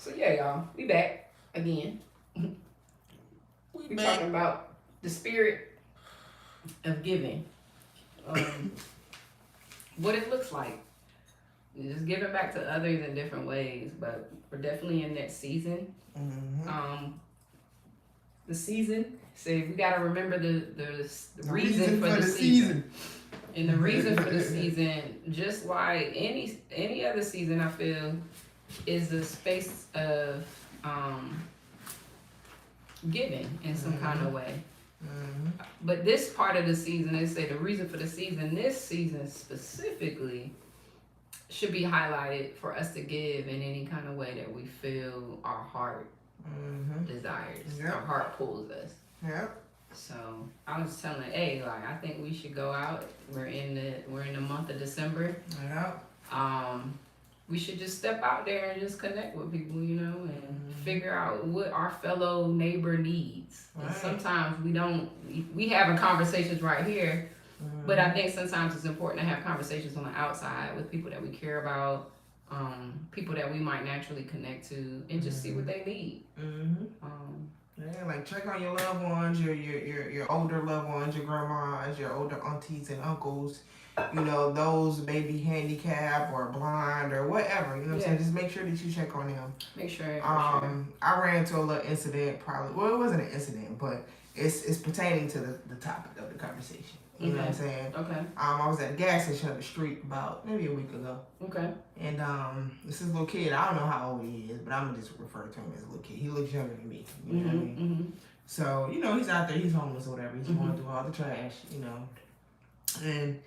So yeah, y'all, we back again. We We back. talking about the spirit of giving. Um, what it looks like. Just giving back to others in different ways, but we're definitely in that season. Mm-hmm. The season. See, we gotta remember the The reason for the season. And the reason for the season, just like any other season, I feel, is a space of giving in some kind of way. Mm-hmm. But this part of the season, they say the reason for the season, this season specifically, should be highlighted for us to give in any kind of way that we feel our heart desires, Yep. our heart pulls us. Yep. So I was telling A, like, I think we should go out. We're in the month of December. Yep. We should just step out there and just connect with people, you know, and figure out what our fellow neighbor needs. And Right. sometimes we having conversations right here, but I think sometimes it's important to have conversations on the outside with people that we care about, people that we might naturally connect to, and just see what they need. Yeah, like check on your loved ones, your older loved ones, your grandmas, your older aunties and uncles. You know, those may be handicapped or blind or whatever. You know what I'm saying? Just make sure that you check on them. Make sure. I ran into a little incident. Probably, well, it wasn't an incident, but it's pertaining to the topic of the conversation. You know what I'm saying? Okay. I was at a gas station up the street about maybe a week ago. Okay. And this is a little kid. I don't know how old he is, but I'm gonna just refer to him as a little kid. He looks younger than me. You know what I mean? So, you know, he's out there, he's homeless or whatever. He's going through all the trash, you know. And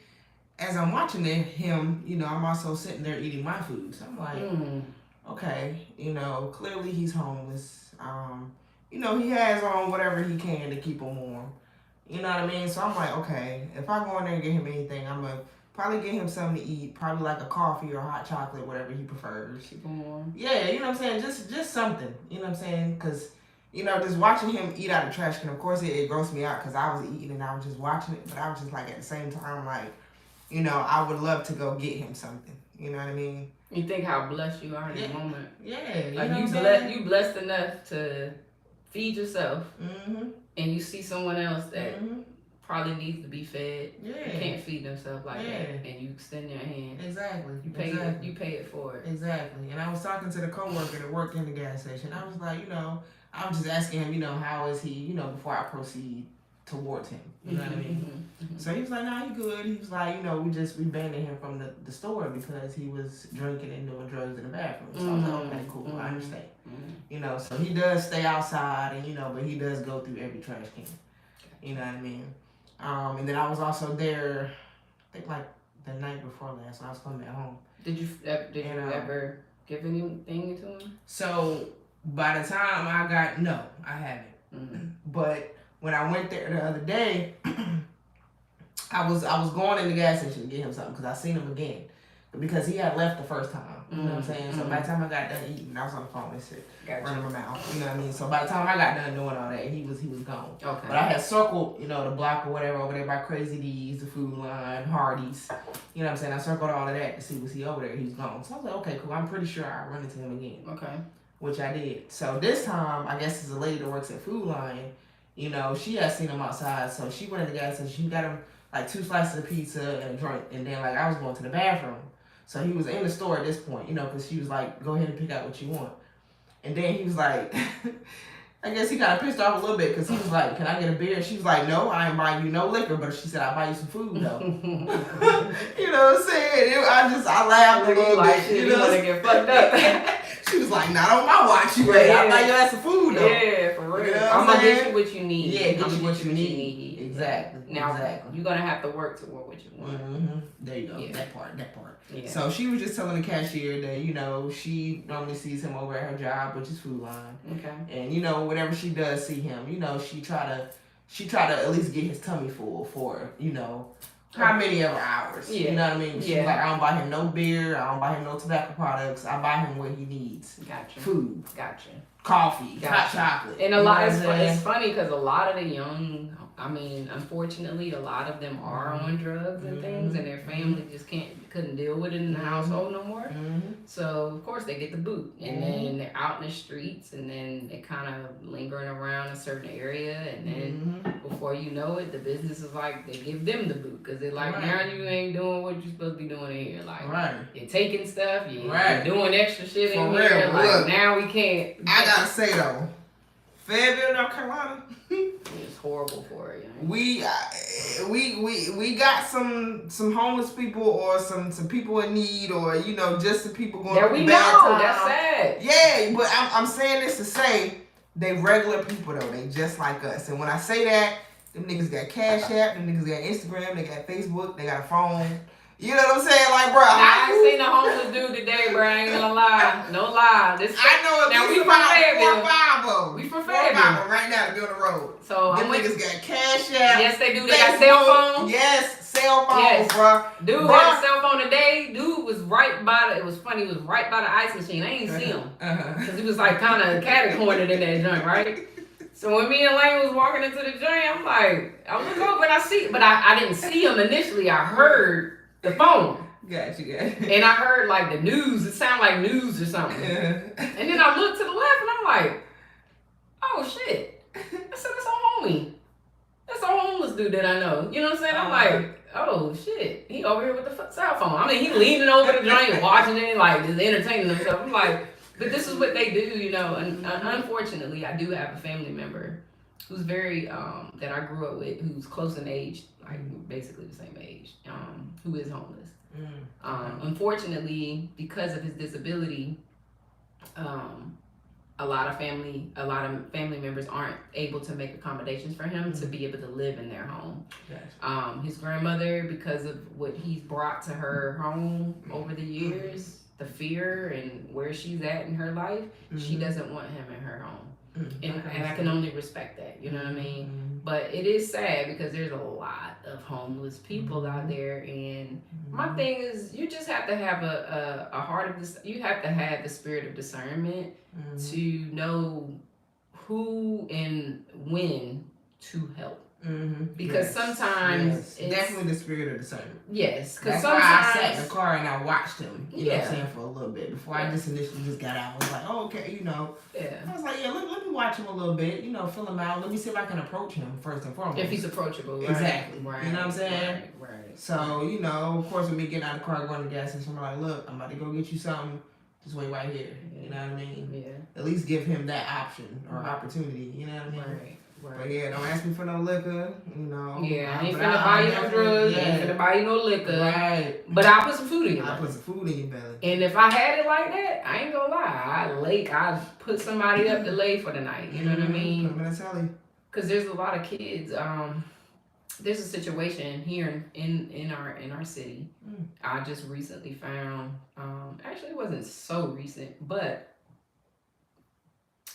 as I'm watching him, you know, I'm also sitting there eating my food. So I'm like, okay, you know, clearly he's homeless. You know, he has on whatever he can to keep him warm. You know what I mean? So I'm like, okay, if I go in there and get him anything, I'm going to probably get him something to eat, probably like a coffee or hot chocolate, whatever he prefers. Keep him warm. Yeah, you know what I'm saying? Just something, you know what I'm saying? Because, you know, just watching him eat out of trash can, of course, it grossed me out because I was eating and I was just watching it, but I was just like, at the same time, like, you know, I would love to go get him something. You know what I mean? You think how blessed you are in the moment. Yeah. Like you blessed enough to feed yourself, and you see someone else that probably needs to be fed. Yeah. You can't feed themselves like that, and you extend your hand. Exactly. You pay it for it. Exactly. And I was talking to the coworker that worked in the gas station. I was like, you know, I was just asking him, you know, how is he, you know, before I proceed towards him. You know what I mean? So he was like, nah, he good. He was like, you know, we banned him from the store because he was drinking and doing drugs in the bathroom. So I was like, okay, cool, I understand. You know, so he does stay outside and, you know, but he does go through every trash can. You know what I mean? And then I was also there, I think like the night before last, when I was coming back home. Did you ever give anything to him? So by the time I haven't. But when I went there the other day, I was going in the gas station to get him something because I seen him again. Because he had left the first time. You know what I'm saying? So by the time I got done eating, I was on the phone and shit. Running my mouth. You know what I mean? So by the time I got done doing all that, he was gone. Okay. But I had circled, you know, the block or whatever over there by Crazy D's, the Food Line, Hardee's. You know what I'm saying? I circled all of that to see was he over there. He was gone. So I was like, okay, cool. I'm pretty sure I'll run into him again. Okay. Which I did. So this time, I guess it's a lady that works at Food Line. You know, she had seen him outside, so she went in the gas station. She got him like 2 slices of pizza and a drink. And then like I was going to the bathroom. So he was in the store at this point, you know, because she was like, go ahead and pick out what you want. And then he was like, I guess he got pissed off a little bit because he was like, can I get a beer? And she was like, no, I ain't buying you no liquor. But she said, I'll buy you some food, though. You know what I'm saying? I laughed a little bit. You know, want to get fucked up. She was like, not on my watch, you ain't. I'll buy you some food, though. Yeah, for real. You know I'm going to get you what you need. Yeah, get you what you need. Exactly. Now, exactly. You're going to have to work toward what you want. There you go. Yeah. That part. Yeah. So she was just telling the cashier that, you know, she normally sees him over at her job, which is Food Line. Okay. And, you know, whenever she does see him, you know, she try to at least get his tummy full for, you know, how many ever hours. Yeah. You know what I mean? She's like, I don't buy him no beer. I don't buy him no tobacco products. I buy him what he needs. Gotcha. Food. Gotcha. Coffee. Gotcha. Hot chocolate. And a lot, it's funny because a lot of the young, I mean, unfortunately, a lot of them are on drugs and things, and their family just can't couldn't deal with it in the household no more. So of course they get the boot, and then they're out in the streets, and then they kind of lingering around a certain area, and then before you know it, the business is like they give them the boot because they're like, now you ain't doing what you're supposed to be doing in here. Like you're taking stuff, you're doing extra shit in here. Like look, now we can't. I gotta say though, Fayetteville, North Carolina. It's horrible for it. We got some homeless people or some people in need, or you know, just some people going through bad times. That's sad. Yeah, but I'm saying this to say they regular people though. They just like us. And when I say that, them niggas got Cash App, them niggas got Instagram, they got Facebook, they got a phone. You know what I'm saying? Like, bro, I ain't seen a homeless dude today, bro. I ain't gonna lie. No lie. I know now we about from Fayetteville. 4 or 5 of them. We from 4 or 5 of Fayetteville them right now to be on the road. So them niggas got Cash App. Yes, they do. They Facebook, got cell phones. Yes, cell phones, bro. Dude had a cell phone today. Dude was right by the. It was funny. He was right by the ice machine. I ain't see him because he was like kind of catty-cornered in that joint, right? So when me and Lane was walking into the joint, I'm like, I look over and I see, but I didn't see him initially. I heard the phone. Gotcha. And I heard like the news. It sounded like news or something. And then I looked to the left and I'm like, oh shit. I said, that's a homie. That's a homeless dude that I know. You know what I'm saying? I'm like, oh shit. He over here with the cell phone. I mean, he leaning over the joint watching it, like just entertaining himself. I'm like, but this is what they do, you know. And unfortunately, I do have a family member who's very, that I grew up with, who's close in age, like basically the same age, who is homeless. Unfortunately, because of his disability, a lot of family members aren't able to make accommodations for him to be able to live in their home. His grandmother, because of what he's brought to her home over the years, the fear and where she's at in her life, she doesn't want him in her home. And I can only respect that, you know what I mean? But it is sad because there's a lot of homeless people out there, and my thing is you just have to have a heart of this. You have to have the spirit of discernment to know who and when to help. Because sometimes it's definitely the spirit of discernment. Yes, because sometimes I sat in the car and I watched him. You know what I'm saying, for a little bit before I just initially just got out. I was like, oh, okay, you know. I was like, let me watch him a little bit. You know, fill him out. Let me see if I can approach him first and foremost. If he's approachable, exactly. Right. You know what I'm saying? Right. So you know, of course, with me getting out of the car, going to the gas station, I'm like, look, I'm about to go get you something. Just wait right here. You know what I mean? Yeah. At least give him that option or opportunity. You know what I mean? Right. But yeah, don't ask me for no liquor, you know. Yeah, I ain't finna buy you no drugs, I ain't finna buy you no liquor. Right. But I'll put some food in your belly. I'll put some food in your belly. And if I had it like that, I ain't gonna lie. I put somebody up to lay for the night. You know what I mean? I'm gonna tell you. Cause there's a lot of kids. There's a situation here in our city. I just recently found. Actually, it wasn't so recent, but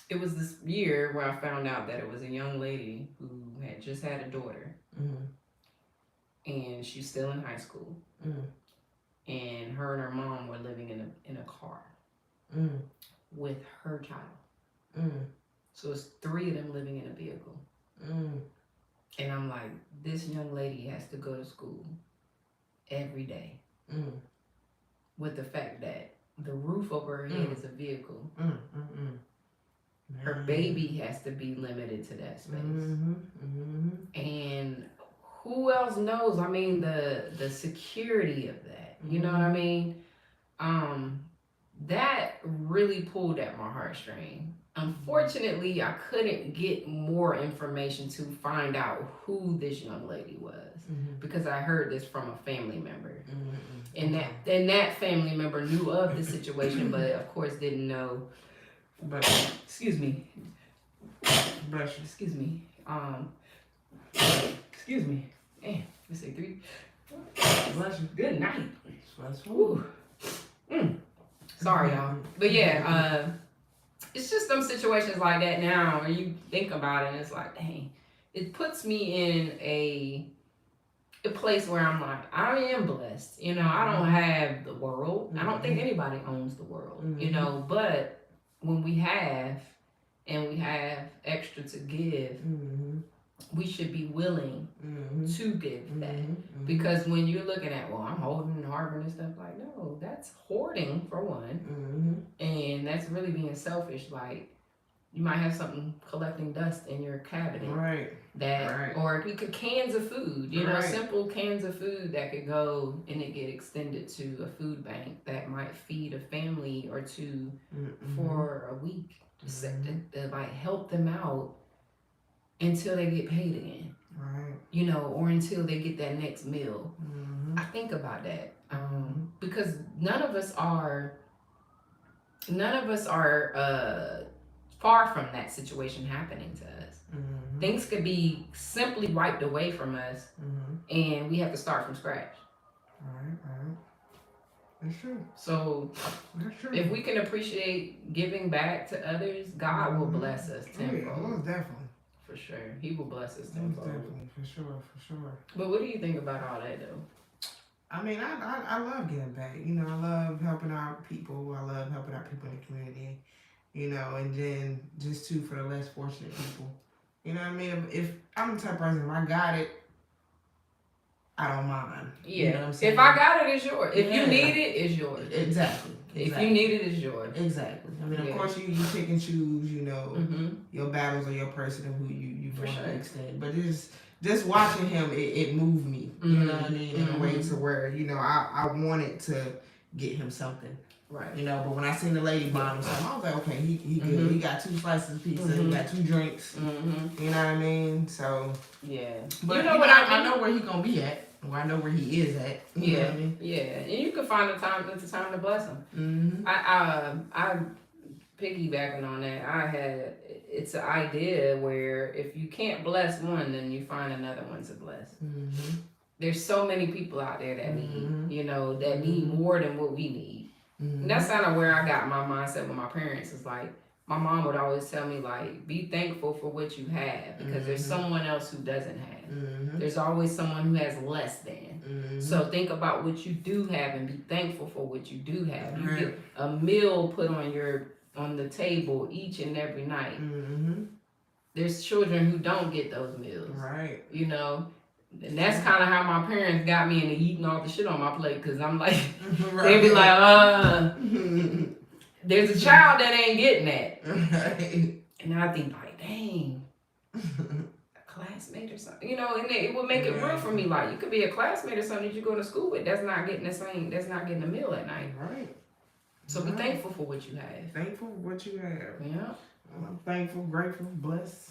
it was this year where I found out that it was a young lady who had just had a daughter, and she's still in high school, and her and her mom were living in a car with her child. So it's 3 of them living in a vehicle. And I'm like, this young lady has to go to school every day with the fact that the roof over her head is a vehicle. Her baby has to be limited to that space. And who else knows? I mean, the security of that. You know what I mean? That really pulled at my heartstring. Unfortunately, I couldn't get more information to find out who this young lady was because I heard this from a family member. And that family member knew of the situation, but of course didn't know. But excuse me. Bless you. Excuse me. Excuse me. Damn, let's say 3. Bless you. Good night. Bless you. Sorry, y'all. But yeah, it's just some situations like that now where you think about it and it's like, dang, it puts me in a place where I'm like, I am blessed. You know, I don't have the world. I don't think anybody owns the world, you know, but when we have extra to give, we should be willing to give that. Because when you're looking at, well, I'm holding and harboring and stuff, like, no, that's hoarding for one. And that's really being selfish. Like, you might have something collecting dust in your cabinet. Right. That, or you could cans of food, you know, simple cans of food that could go and it get extended to a food bank that might feed a family or two for a week. Just to like help them out until they get paid again. Right. You know, or until they get that next meal. I think about that. Because none of us are far from that situation happening to us. Things could be simply wiped away from us, and we have to start from scratch. Right. That's true. So, that's true. If we can appreciate giving back to others, God will bless us tenfold. Yeah, most definitely. For sure, He will bless us tenfold. Most definitely, for sure. But what do you think about all that, though? I mean, I love giving back. You know, I love helping out people. I love helping out people in the community. You know, and then just too for the less fortunate people. You know what I mean? If I'm the type of person, if I got it, I don't mind. Yeah. You know what I'm saying? If I got it, it's yours. If you need it, it's yours. Exactly. If you need it, it's yours. Exactly. I mean, of course, you pick and choose, you know, your battles or your person and who you want to extend. But just watching him, it moved me. You know what I mean? In a way to where, you know, I wanted to get him something. Right. You know, but when I seen the lady buying him something, I was like, okay, he good. He got 2 slices of pizza. He got 2 drinks. You know what I mean? So yeah. But you know what? I know where he gonna be at. Or I know where he is at. You know what I mean? Yeah. And you can find the time to bless him. I piggybacking on that. It's an idea where if you can't bless one, then you find another one to bless. There's so many people out there that need, you know, that need more than what we need. And that's kind of where I got my mindset with my parents. Is like, my mom would always tell me, like, be thankful for what you have, because there's someone else who doesn't have. There's always someone who has less than. So think about what you do have and be thankful for what you do have. You get a meal put on the table each and every night. There's children who don't get those meals. Right. You know? And that's kind of how my parents got me into eating all the shit on my plate, because I'm like, they'd be like, there's a child that ain't getting that. And I think, like, dang, a classmate or something. You know, and it would make it real for me. Like, you could be a classmate or something that you go to school with that's not getting a meal at night. Right. So be thankful for what you have. Thankful for what you have. Yeah. I'm thankful, grateful, blessed.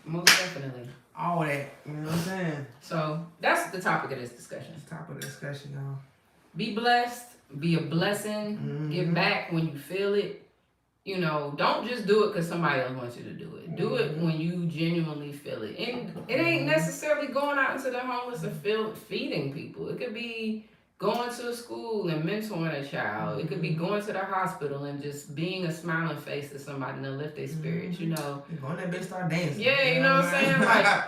Most definitely. All that. You know what I'm saying? So that's the topic of this discussion. That's the topic of the discussion, y'all. Be blessed. Be a blessing. Give back when you feel it. You know, don't just do it because somebody else wants you to do it. Do it when you genuinely feel it. And it ain't necessarily going out into the homeless and feeding people. It could be going to a school and mentoring a child. It could be going to the hospital and just being a smiling face to somebody to lift their spirits, you know. Going that bitch start dancing. Yeah, you know what I'm saying? Like,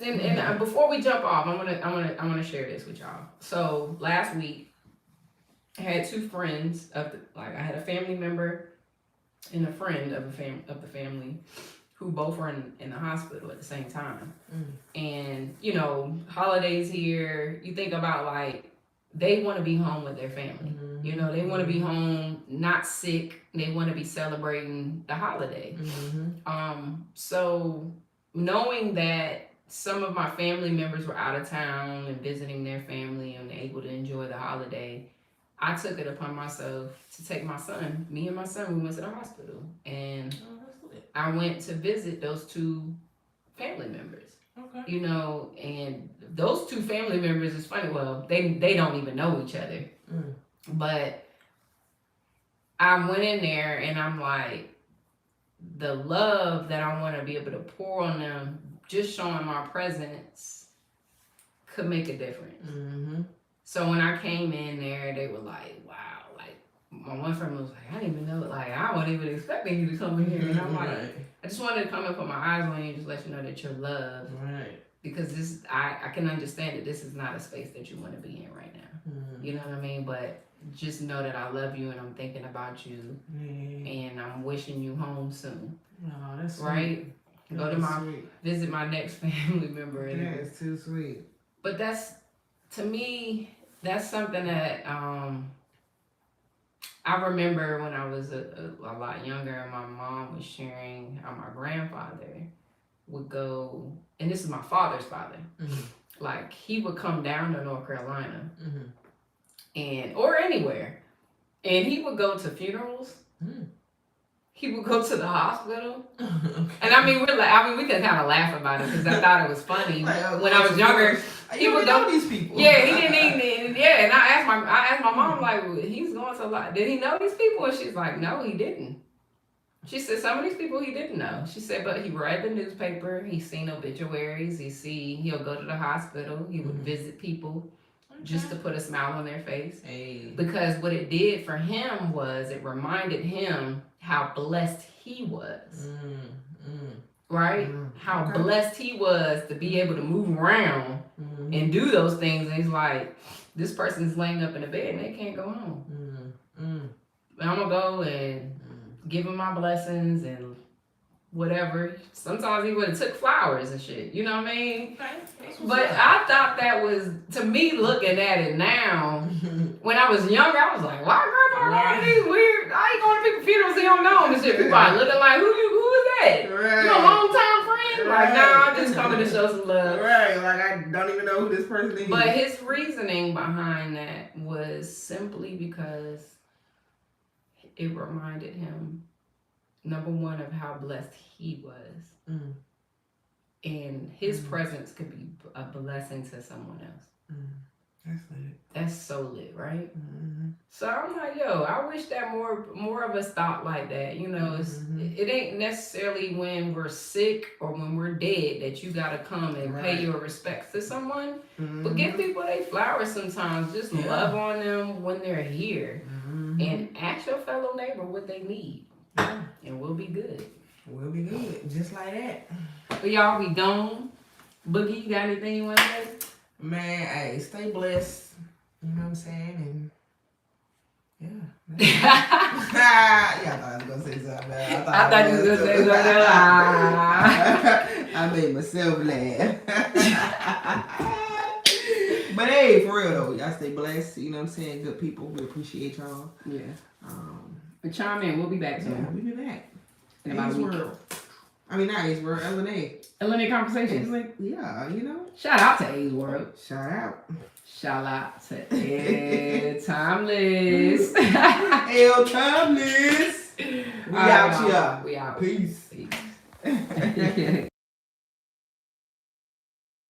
and before we jump off, I wanna share this with y'all. So last week, I had 2 friends I had a family member and a friend of the family who both were in the hospital at the same time. And, you know, holidays here, you think about, like, they want to be home with their family. You know, they want to be home, not sick. They want to be celebrating the holiday. So knowing that some of my family members were out of town and visiting their family and able to enjoy the holiday, I took it upon myself to take me and my son, we went to the hospital. And I went to visit those 2 family members. Okay. You know, and those 2 family members is funny. Well, they don't even know each other. But I went in there and I'm like, the love that I want to be able to pour on them, just showing my presence, could make a difference. So when I came in there, they were like, wow. Like, my one friend was like, I didn't even know, like, I wasn't even expecting you to come in here. And I'm like, I just wanted to come and put my eyes on you and just let you know that you're loved. Right. Because I can understand that this is not a space that you want to be in right now. You know what I mean? But just know that I love you and I'm thinking about you. And I'm wishing you home soon. Oh, that's right. Sweet. Go to visit my next family member. Yeah, it's too sweet. But to me, that's something that I remember when I was a lot younger, and my mom was sharing how my grandfather would go, and this is my father's father. Like, he would come down to North Carolina, or anywhere, and he would go to funerals. He would go to the hospital, and I mean, we can kind of laugh about it because I thought it was funny when I was younger. He would know these people. Yeah, he didn't even. Yeah, and I asked my mom, like, he's going to a lot. Did he know these people? And she's like, no, he didn't. She said some of these people he didn't know. She said, but he read the newspaper. He's seen obituaries. He'll go to the hospital. He would visit people just to put a smile on their face. Hey. Because what it did for him was it reminded him how blessed he was. Right? How blessed he was to be able to move around and do those things. And he's like, this person's laying up in the bed and they can't go home. I'm going to go and give him my blessings and whatever. Sometimes he would have took flowers and shit. You know what I mean? But I thought that was, to me, looking at it now, when I was younger, I was like, why grandpa all these weird, how you going to people's funerals he don't know him and shit? People are looking like, who is that? Right. You a long-time friend? Like, nah, I'm just coming to show some love. Right, like I don't even know who this person is. But his reasoning behind that was simply because it reminded him, number one, of how blessed he was. And his presence could be a blessing to someone else. That's lit. That's so lit, right? So I'm like, yo, I wish that more of us thought like that. You know, it ain't necessarily when we're sick or when we're dead that you gotta come and pay your respects to someone. But give people their flowers sometimes. Just love on them when they're here. And ask your fellow neighbor what they need. And we'll be good. We'll be good. Just like that. But y'all, we done. Boogie, you got anything you want to say? Man, hey, stay blessed. You know what I'm saying? And yeah. Yeah, I thought I was going to say something. I thought you was going to say something. I made myself laugh. But hey, for real though, y'all stay blessed. You know what I'm saying? Good people. We appreciate y'all. Yeah. But chime in. We'll be back soon. Yeah, we'll be back. In about a week. I mean, not A's World, LNA. LNA Conversations. Yeah, you know. Shout out to A's World. Shout out. Shout out to Ed Timeless. Ed Timeless. We out here. We out. Peace. Peace.